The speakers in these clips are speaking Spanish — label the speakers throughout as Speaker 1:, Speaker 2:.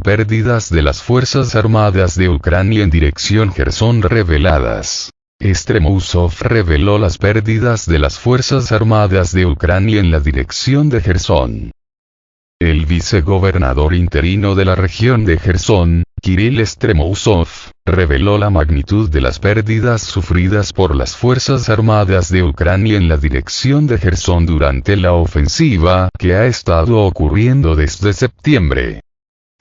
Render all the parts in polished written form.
Speaker 1: Pérdidas de las Fuerzas Armadas de Ucrania en dirección Jersón reveladas. Stremosov reveló las pérdidas de las Fuerzas Armadas de Ucrania en la dirección de Jersón. El vicegobernador interino de la región de Jersón, Kirill Stremosov, reveló la magnitud de las pérdidas sufridas por las Fuerzas Armadas de Ucrania en la dirección de Jersón durante la ofensiva que ha estado ocurriendo desde septiembre.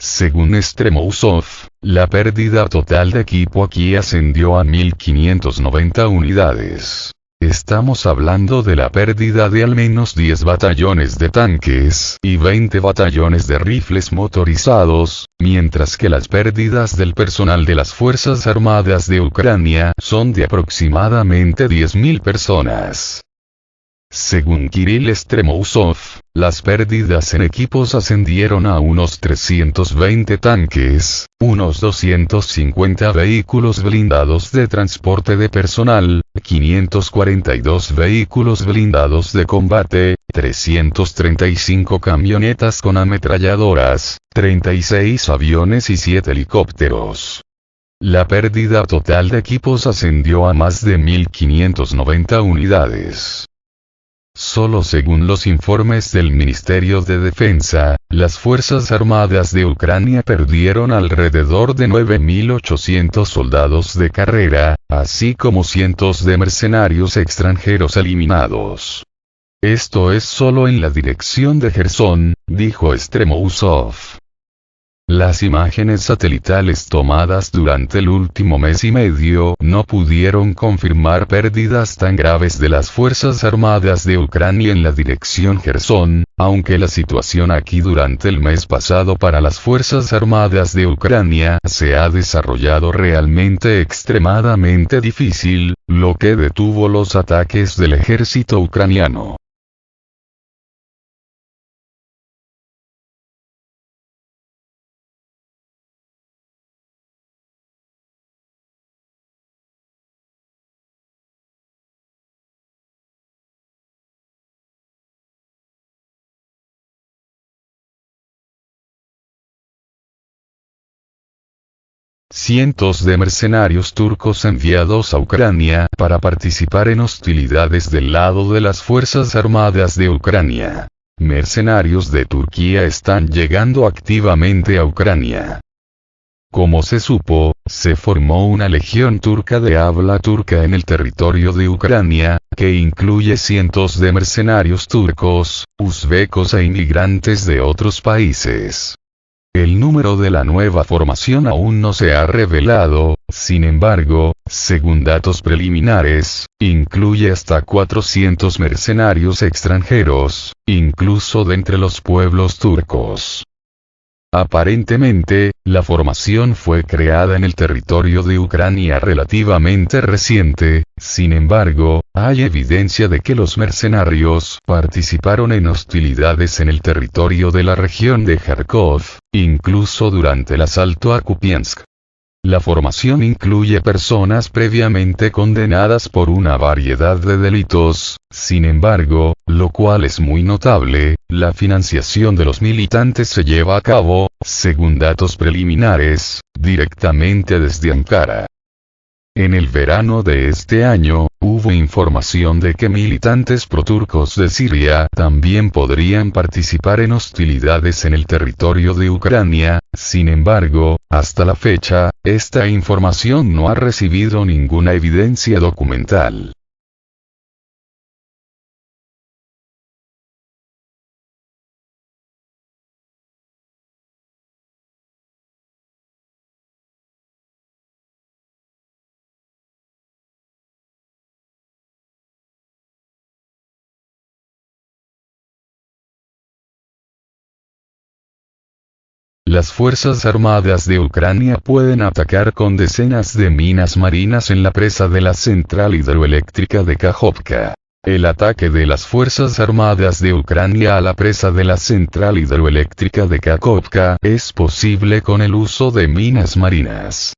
Speaker 1: Según Stremosov, la pérdida total de equipo aquí ascendió a 1.590 unidades. Estamos hablando de la pérdida de al menos 10 batallones de tanques y 20 batallones de rifles motorizados, mientras que las pérdidas del personal de las Fuerzas Armadas de Ucrania son de aproximadamente 10.000 personas. Según Kirill Stremosov, las pérdidas en equipos ascendieron a unos 320 tanques, unos 250 vehículos blindados de transporte de personal, 542 vehículos blindados de combate, 335 camionetas con ametralladoras, 36 aviones y 7 helicópteros. La pérdida total de equipos ascendió a más de 1.590 unidades. Solo según los informes del Ministerio de Defensa, las Fuerzas Armadas de Ucrania perdieron alrededor de 9.800 soldados de carrera, así como cientos de mercenarios extranjeros eliminados. Esto es solo en la dirección de Jersón, dijo Stremosov. Las imágenes satelitales tomadas durante el último mes y medio no pudieron confirmar pérdidas tan graves de las Fuerzas Armadas de Ucrania en la dirección Jersón, aunque la situación aquí durante el mes pasado para las Fuerzas Armadas de Ucrania se ha desarrollado realmente extremadamente difícil, lo que detuvo los ataques del ejército ucraniano. Cientos de mercenarios turcos enviados a Ucrania para participar en hostilidades del lado de las Fuerzas Armadas de Ucrania. Mercenarios de Turquía están llegando activamente a Ucrania. Como se supo, se formó una legión turca de habla turca en el territorio de Ucrania, que incluye cientos de mercenarios turcos, uzbecos e inmigrantes de otros países. El número de la nueva formación aún no se ha revelado, sin embargo, según datos preliminares, incluye hasta 400 mercenarios extranjeros, incluso de entre los pueblos turcos. Aparentemente, la formación fue creada en el territorio de Ucrania relativamente reciente, sin embargo, hay evidencia de que los mercenarios participaron en hostilidades en el territorio de la región de Kharkov, incluso durante el asalto a Kupiansk. La formación incluye personas previamente condenadas por una variedad de delitos, sin embargo, lo cual es muy notable, la financiación de los militantes se lleva a cabo, según datos preliminares, directamente desde Ankara. En el verano de este año, hubo información de que militantes proturcos de Siria también podrían participar en hostilidades en el territorio de Ucrania, sin embargo, hasta la fecha, esta información no ha recibido ninguna evidencia documental. Las Fuerzas Armadas de Ucrania pueden atacar con decenas de minas marinas en la presa de la central hidroeléctrica de Kakhovka. El ataque de las Fuerzas Armadas de Ucrania a la presa de la central hidroeléctrica de Kakhovka es posible con el uso de minas marinas.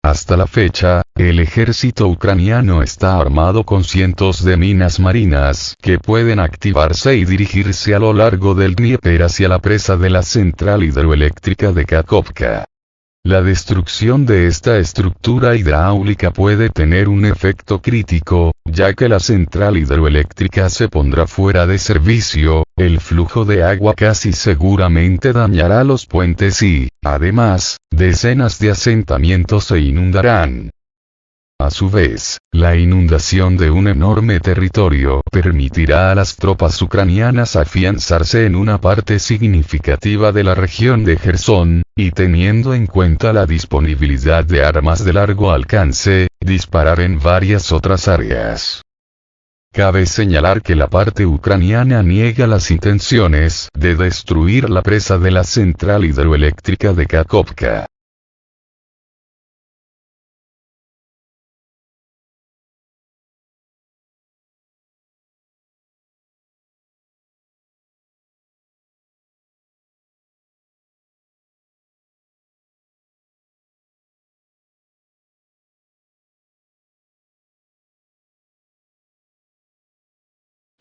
Speaker 1: Hasta la fecha, el ejército ucraniano está armado con cientos de minas marinas que pueden activarse y dirigirse a lo largo del Dnieper hacia la presa de la central hidroeléctrica de Kakhovka. La destrucción de esta estructura hidráulica puede tener un efecto crítico, ya que la central hidroeléctrica se pondrá fuera de servicio, el flujo de agua casi seguramente dañará los puentes y, además, decenas de asentamientos se inundarán. A su vez, la inundación de un enorme territorio permitirá a las tropas ucranianas afianzarse en una parte significativa de la región de Jersón, y teniendo en cuenta la disponibilidad de armas de largo alcance, disparar en varias otras áreas. Cabe señalar que la parte ucraniana niega las intenciones de destruir la presa de la central hidroeléctrica de Kakhovka.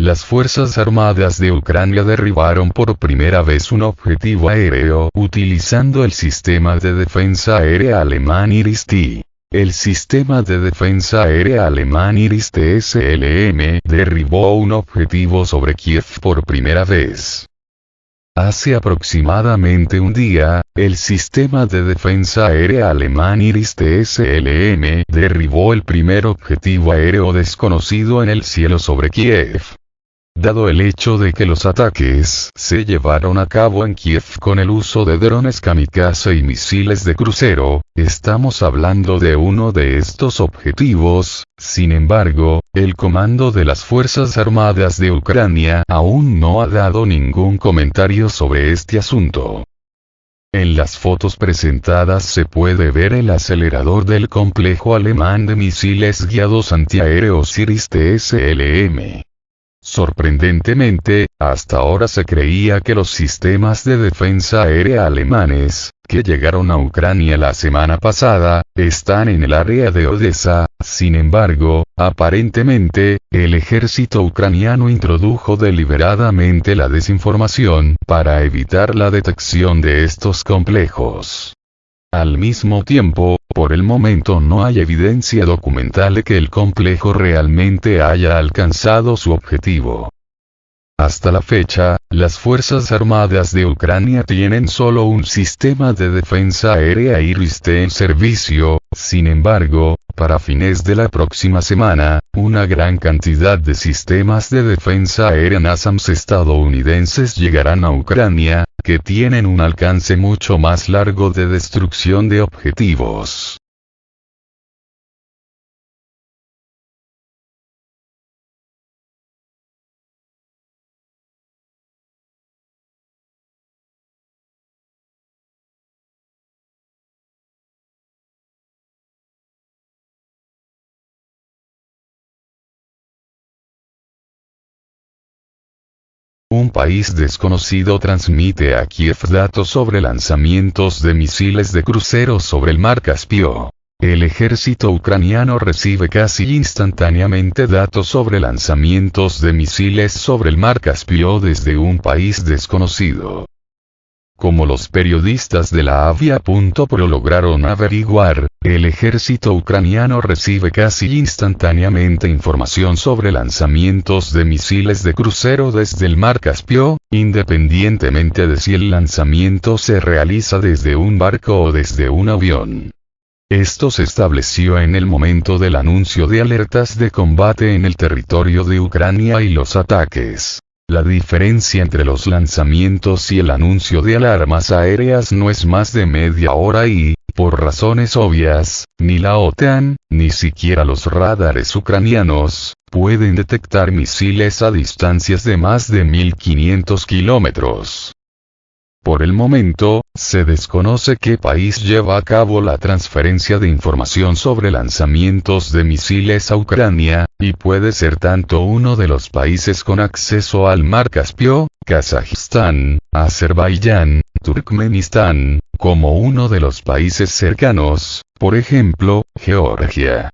Speaker 1: Las Fuerzas Armadas de Ucrania derribaron por primera vez un objetivo aéreo utilizando el sistema de defensa aérea alemán Iris-T. El sistema de defensa aérea alemán Iris-T SLM derribó un objetivo sobre Kiev por primera vez. Hace aproximadamente un día, el sistema de defensa aérea alemán Iris-T SLM derribó el primer objetivo aéreo desconocido en el cielo sobre Kiev. Dado el hecho de que los ataques se llevaron a cabo en Kiev con el uso de drones kamikaze y misiles de crucero, estamos hablando de uno de estos objetivos. Sin embargo, el comando de las Fuerzas Armadas de Ucrania aún no ha dado ningún comentario sobre este asunto. En las fotos presentadas se puede ver el acelerador del complejo alemán de misiles guiados antiaéreos Iris-T SLM. Sorprendentemente, hasta ahora se creía que los sistemas de defensa aérea alemanes, que llegaron a Ucrania la semana pasada, están en el área de Odessa. Sin embargo, aparentemente, el ejército ucraniano introdujo deliberadamente la desinformación para evitar la detección de estos complejos. Al mismo tiempo, por el momento no hay evidencia documental de que el complejo realmente haya alcanzado su objetivo. Hasta la fecha, las Fuerzas Armadas de Ucrania tienen solo un sistema de defensa aérea Iris-T en servicio. Sin embargo, para fines de la próxima semana, una gran cantidad de sistemas de defensa aérea NASAMS estadounidenses llegarán a Ucrania, que tienen un alcance mucho más largo de destrucción de objetivos. Un país desconocido transmite a Kiev datos sobre lanzamientos de misiles de crucero sobre el mar Caspio. El ejército ucraniano recibe casi instantáneamente datos sobre lanzamientos de misiles sobre el mar Caspio desde un país desconocido. Como los periodistas de la Avia.pro lograron averiguar, el ejército ucraniano recibe casi instantáneamente información sobre lanzamientos de misiles de crucero desde el mar Caspio, independientemente de si el lanzamiento se realiza desde un barco o desde un avión. Esto se estableció en el momento del anuncio de alertas de combate en el territorio de Ucrania y los ataques. La diferencia entre los lanzamientos y el anuncio de alarmas aéreas no es más de media hora y, por razones obvias, ni la OTAN, ni siquiera los radares ucranianos, pueden detectar misiles a distancias de más de 1500 kilómetros. Por el momento, se desconoce qué país lleva a cabo la transferencia de información sobre lanzamientos de misiles a Ucrania, y puede ser tanto uno de los países con acceso al mar Caspio, Kazajistán, Azerbaiyán, Turkmenistán, como uno de los países cercanos, por ejemplo, Georgia.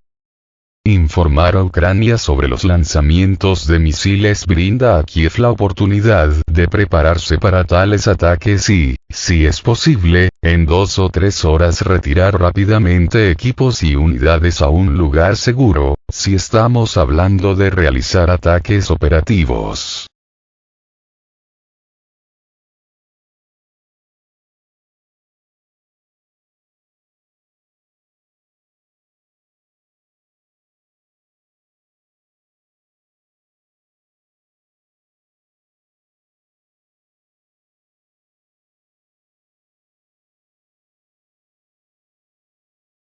Speaker 1: Informar a Ucrania sobre los lanzamientos de misiles brinda a Kiev la oportunidad de prepararse para tales ataques y, si es posible, en 2 o 3 horas retirar rápidamente equipos y unidades a un lugar seguro, si estamos hablando de realizar ataques operativos.